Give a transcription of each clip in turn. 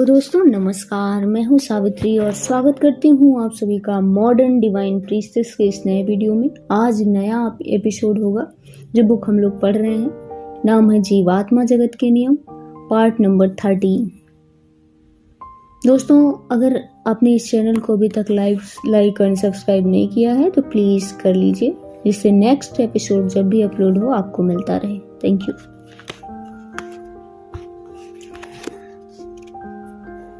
तो दोस्तों नमस्कार, मैं हूं सावित्री और स्वागत करती हूं आप सभी का मॉडर्न डिवाइन प्रीस्टेस के इस नए वीडियो में। आज नया एपिसोड होगा जो बुक हम लोग पढ़ रहे हैं। नाम है जीवात्मा जगत के नियम, पार्ट नंबर 13। दोस्तों, अगर आपने इस चैनल को अभी तक लाइक और सब्सक्राइब नहीं किया है तो प्लीज कर लीजिए, जिससे नेक्स्ट एपिसोड जब भी अपलोड हो आपको मिलता रहे। Thank you.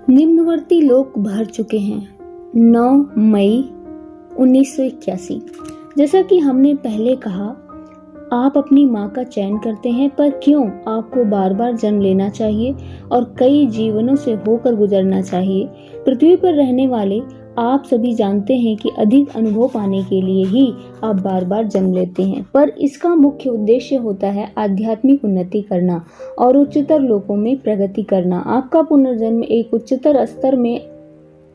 निम्नवर्ती लोक भर चुके हैं। 9 मई 1981। जैसा कि हमने पहले कहा, आप अपनी माँ का चयन करते हैं, पर क्यों आपको बार बार जन्म लेना चाहिए और कई जीवनों से होकर गुजरना चाहिए? पृथ्वी पर रहने वाले आप सभी जानते हैं कि अधिक अनुभव पाने के लिए ही आप बार बार जन्म लेते हैं, पर इसका मुख्य उद्देश्य होता है आध्यात्मिक उन्नति करना और उच्चतर लोकों में प्रगति करना। आपका पुनर्जन्म एक उच्चतर स्तर में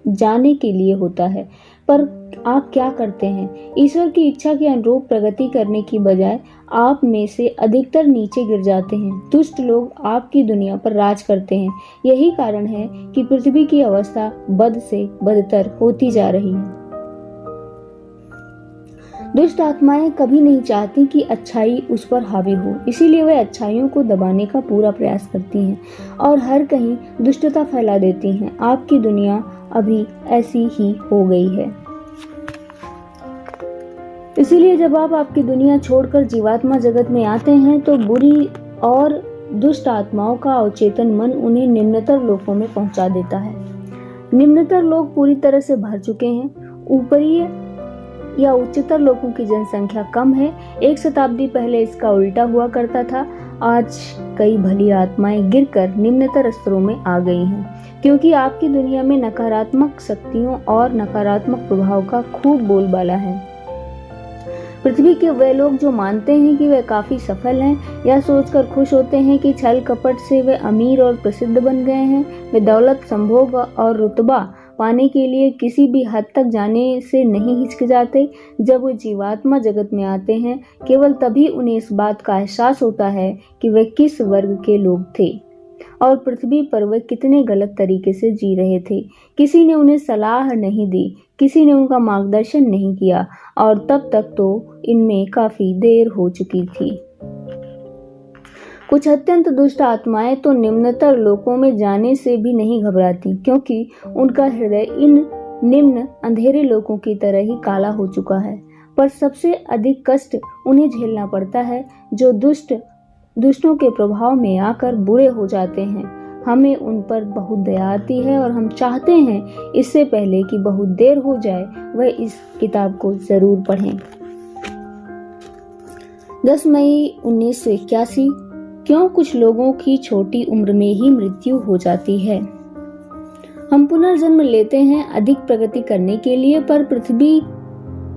जाने के लिए होता है, पर आप क्या करते हैं? ईश्वर की इच्छा के अनुरूप प्रगति करने की बजाय आप में से अधिकतर नीचे गिर जाते हैं। दुष्ट लोग आपकी दुनिया पर राज करते हैं। यही कारण है कि पृथ्वी की अवस्था बद से बदतर होती जा रही है। दुष्ट आत्माएं कभी नहीं चाहती कि अच्छाई उस पर हावी हो, इसीलिए वे अच्छाइयों को दबाने का पूरा प्रयास करती हैं और हर कहीं दुष्टता फैला देती हैं। आपकी दुनिया अभी ऐसी ही हो गई है। इसीलिए जब आप आपकी दुनिया छोड़कर जीवात्मा जगत में आते हैं तो बुरी और दुष्ट आत्माओं का अवचेतन मन उन्हें निम्नतर लोकों में पहुंचा देता है। निम्नतर लोक पूरी तरह से भर चुके हैं। ऊपरी या उच्चतर लोकों की जनसंख्या कम है। 1 शताब्दी पहले इसका उल्टा हुआ करता था। आज कई भली आत्माएं गिरकर निम्नतर स्तरों में आ गई हैं, क्योंकि आपकी दुनिया में नकारात्मक शक्तियों और नकारात्मक प्रभाव का खूब बोलबाला है। पृथ्वी के वे लोग जो मानते हैं कि वे काफी सफल हैं या सोचकर खुश होते हैं कि छल कपट से वे अमीर और प्रसिद्ध बन गए हैं, वे दौलत, संभोग और रुतबा पाने के लिए किसी भी हद तक जाने से नहीं हिचकिचाते। जब वे जीवात्मा जगत में आते हैं, केवल तभी उन्हें इस बात का एहसास होता है कि वे किस वर्ग के लोग थे और पृथ्वी पर वे कितने गलत तरीके से जी रहे थे। किसी ने उन्हें सलाह नहीं दी, किसी ने उनका मार्गदर्शन नहीं किया और तब तक तो इनमें काफी देर हो चुकी थी। कुछ अत्यंत दुष्ट आत्माएं तो निम्नतर लोकों में जाने से भी नहीं घबराती, क्योंकि उनका हृदय इन निम्न अंधेरे लोकों की तरह ही काला हो चुका है। पर सबसे अधिक कष्ट उन्हें झेलना पड़ता है जो दुष्टों के प्रभाव में आकर बुरे हो जाते हैं। हमें उन पर बहुत दया आती है और हम चाहते हैं इससे पहले कि बहुत देर हो जाए वह इस किताब को जरूर पढ़ें। 10 मई 1981। क्यों कुछ लोगों की छोटी उम्र में ही मृत्यु हो जाती है? हम पुनर्जन्म लेते हैं अधिक प्रगति करने के लिए, पर पृथ्वी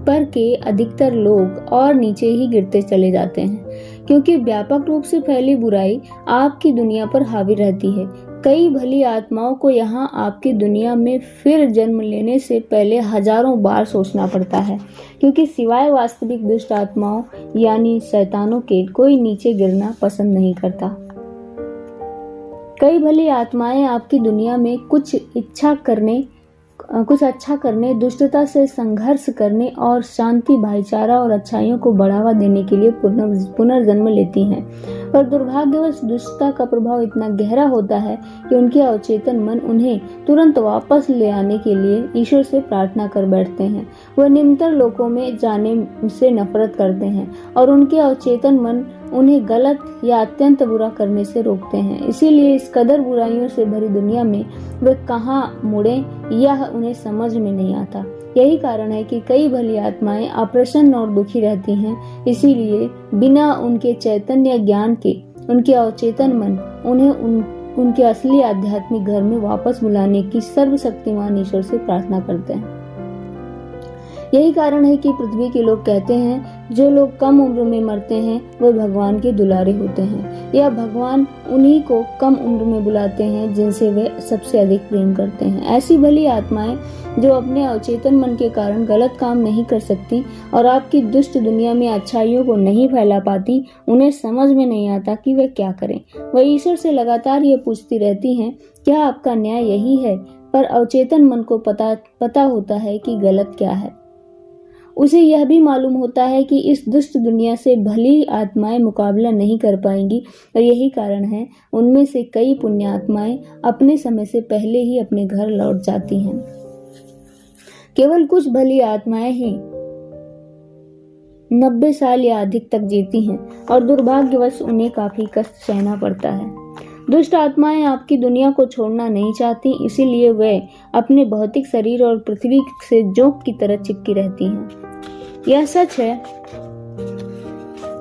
पर के अधिकतर लोग और नीचे ही गिरते चले जाते हैं, क्योंकि व्यापक रूप से फैली बुराई आपकी दुनिया पर हावी रहती है। कई भली आत्माओं को यहाँ आपकी दुनिया में फिर जन्म लेने से पहले हजारों बार सोचना पड़ता है, क्योंकि सिवाय वास्तविक दुष्ट आत्माओं यानी शैतानों के कोई नीचे गिरना पसंद नहीं करता। कई भली आत्माएं आपकी दुनिया में कुछ अच्छा करने, दुष्टता से संघर्ष करने और शांति, भाईचारा और अच्छाइयों को बढ़ावा देने के लिए पुनर्जन्म लेती हैं, पर दुर्भाग्यवश दुष्टता का प्रभाव इतना गहरा होता है कि उनके अवचेतन मन उन्हें तुरंत वापस ले आने के लिए ईश्वर से प्रार्थना कर बैठते हैं। वह निम्नतर लोकों में जाने से नफरत करते हैं और उनके अवचेतन मन उन्हें गलत या अत्यंत बुरा करने से रोकते हैं। इसीलिए इस कदर बुराइयों से भरी दुनिया में वे कहाँ मुड़ें यह उन्हें समझ में नहीं आता। यही कारण है कि कई भली आत्माएं अप्रसन्न और दुखी रहती हैं। इसीलिए बिना उनके चैतन्य ज्ञान के उनके अवचेतन मन उन्हें उनके असली आध्यात्मिक घर में वापस बुलाने की सर्वशक्तिमान ईश्वर से प्रार्थना करते हैं। यही कारण है कि पृथ्वी के लोग कहते हैं जो लोग कम उम्र में मरते हैं वे भगवान के दुलारे होते हैं, या भगवान उन्हीं को कम उम्र में बुलाते हैं जिनसे वे सबसे अधिक प्रेम करते हैं। ऐसी भली आत्माएं जो अपने अवचेतन मन के कारण गलत काम नहीं कर सकती और आपकी दुष्ट दुनिया में अच्छाइयों को नहीं फैला पाती, उन्हें समझ में नहीं आता कि वे क्या करें। वह ईश्वर से लगातार ये पूछती रहती हैं क्या आपका न्याय यही है? पर अवचेतन मन को पता होता है कि गलत क्या है। उसे यह भी मालूम होता है कि इस दुष्ट दुनिया से भली आत्माएं मुकाबला नहीं कर पाएंगी और यही कारण है उनमें से कई पुण्य आत्माएं अपने समय से पहले ही अपने घर लौट जाती हैं। केवल कुछ भली आत्माएं ही 90 साल या अधिक तक जीती हैं और दुर्भाग्यवश उन्हें काफी कष्ट सहना पड़ता है। दुष्ट आत्माएं आपकी दुनिया को छोड़ना नहीं चाहती, इसीलिए वे अपने भौतिक शरीर और पृथ्वी से जोंक की तरह चिपकी रहती हैं। यह सच है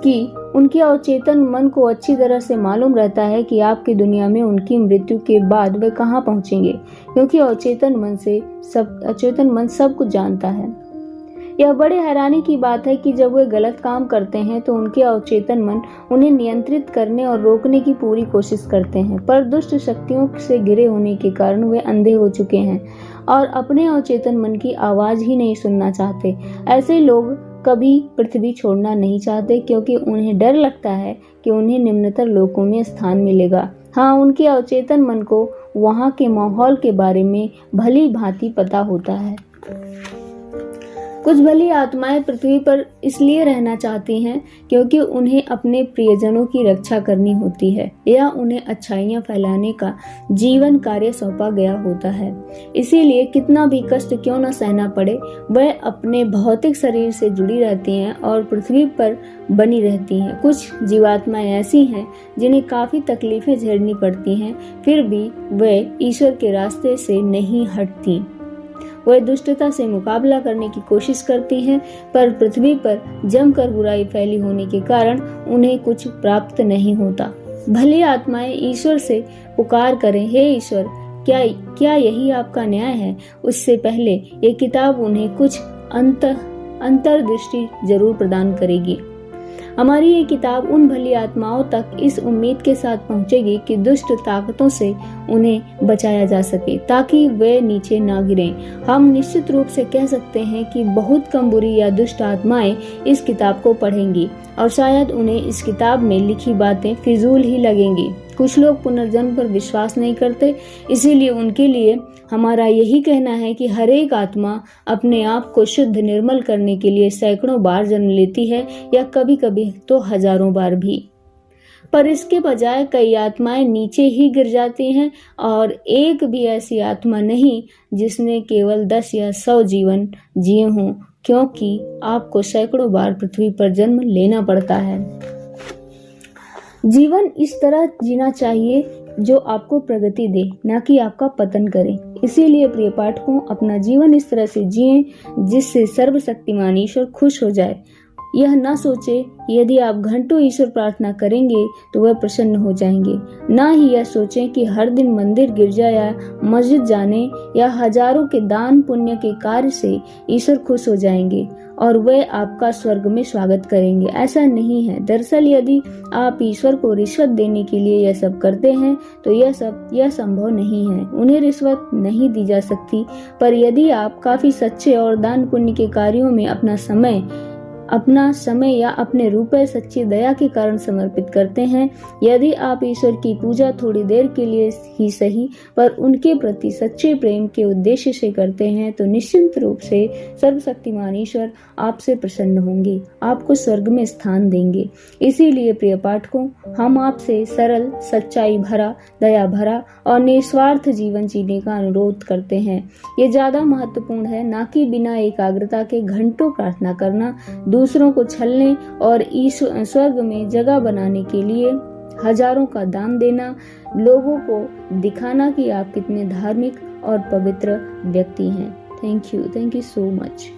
कि उनके अवचेतन मन को अच्छी तरह से मालूम रहता है कि आपकी दुनिया में उनकी मृत्यु के बाद वे कहां पहुंचेंगे, क्योंकि अवचेतन मन सब कुछ जानता है। यह बड़े हैरानी की बात है कि जब वे गलत काम करते हैं तो उनके अवचेतन मन उन्हें नियंत्रित करने और रोकने की पूरी कोशिश करते हैं, पर दुष्ट शक्तियों से घिरे होने के कारण वे अंधे हो चुके हैं और अपने अवचेतन मन की आवाज ही नहीं सुनना चाहते। ऐसे लोग कभी पृथ्वी छोड़ना नहीं चाहते, क्योंकि उन्हें डर लगता है कि उन्हें निम्नतर लोकों में स्थान मिलेगा। हाँ, उनके अवचेतन मन को वहाँ के माहौल के बारे में भली भांति पता होता है। कुछ भली आत्माएं पृथ्वी पर इसलिए रहना चाहती हैं क्योंकि उन्हें अपने प्रियजनों की रक्षा करनी होती है या उन्हें अच्छाइयां फैलाने का जीवन कार्य सौंपा गया होता है। इसीलिए कितना भी कष्ट क्यों न सहना पड़े, वह अपने भौतिक शरीर से जुड़ी रहती हैं और पृथ्वी पर बनी रहती हैं। कुछ जीवात्माएं ऐसी हैं जिन्हें काफी तकलीफें झेलनी पड़ती हैं, फिर भी वे ईश्वर के रास्ते से नहीं हटती। वह दुष्टता से मुकाबला करने की कोशिश करती हैं, पर पृथ्वी पर जमकर बुराई फैली होने के कारण उन्हें कुछ प्राप्त नहीं होता। भली आत्माएं ईश्वर से पुकार करें, हे ईश्वर, क्या यही आपका न्याय है? उससे पहले ये किताब उन्हें कुछ अंतर्दृष्टि जरूर प्रदान करेगी। हमारी ये किताब उन भली आत्माओं तक इस उम्मीद के साथ पहुंचेगी कि दुष्ट ताकतों से उन्हें बचाया जा सके ताकि वे नीचे ना गिरें। हम निश्चित रूप से कह सकते हैं कि बहुत कम बुरी या दुष्ट आत्माएं इस किताब को पढ़ेंगी और शायद उन्हें इस किताब में लिखी बातें फिजूल ही लगेंगी। कुछ लोग पुनर्जन्म पर विश्वास नहीं करते, इसीलिए उनके लिए हमारा यही कहना है कि हर एक आत्मा अपने आप को शुद्ध निर्मल करने के लिए सैकड़ों बार जन्म लेती है या कभी कभी तो हजारों बार भी, पर इसके बजाय कई आत्माएं नीचे ही गिर जाती हैं और एक भी ऐसी आत्मा नहीं जिसने केवल 10 या 100 जीवन जिए हों, क्योंकि आपको सैकड़ों बार पृथ्वी पर जन्म लेना पड़ता है। जीवन इस तरह जीना चाहिए जो आपको प्रगति दे, न कि आपका पतन करे। इसीलिए प्रिय पाठकों, अपना जीवन इस तरह से जिएं जिससे सर्वशक्तिमान ईश्वर खुश हो जाए। यह न सोचे कि यदि आप घंटों ईश्वर प्रार्थना करेंगे तो वह प्रसन्न हो जाएंगे। न ही यह सोचें कि हर दिन मंदिर, गिरजा या मस्जिद जाने या हजारों के दान पुण्य के कार्य से ईश्वर खुश हो जाएंगे और वे आपका स्वर्ग में स्वागत करेंगे। ऐसा नहीं है। दरअसल यदि आप ईश्वर को रिश्वत देने के लिए यह सब करते हैं तो यह संभव नहीं है। उन्हें रिश्वत नहीं दी जा सकती। पर यदि आप काफी सच्चे और दान पुण्य के कार्यों में अपना समय या अपने रुपए सच्ची दया के कारण समर्पित करते हैं, यदि आप ईश्वर की पूजा थोड़ी देर के लिए ही सही पर उनके प्रति सच्चे प्रेम के उद्देश्य से करते हैं, तो निश्चित रूप से सर्वशक्तिमान ईश्वर आपसे प्रसन्न होंगे, आपको स्वर्ग में स्थान देंगे। इसीलिए प्रिय पाठकों, हम आपसे सरल, सच्चाई भरा, दया भरा और निस्वार्थ जीवन जीने का अनुरोध करते हैं। ये ज्यादा महत्वपूर्ण है, ना कि बिना एकाग्रता के घंटों प्रार्थना करना, दूसरों को छलने और स्वर्ग में जगह बनाने के लिए हजारों का दान देना, लोगों को दिखाना कि आप कितने धार्मिक और पवित्र व्यक्ति हैं। Thank you so much.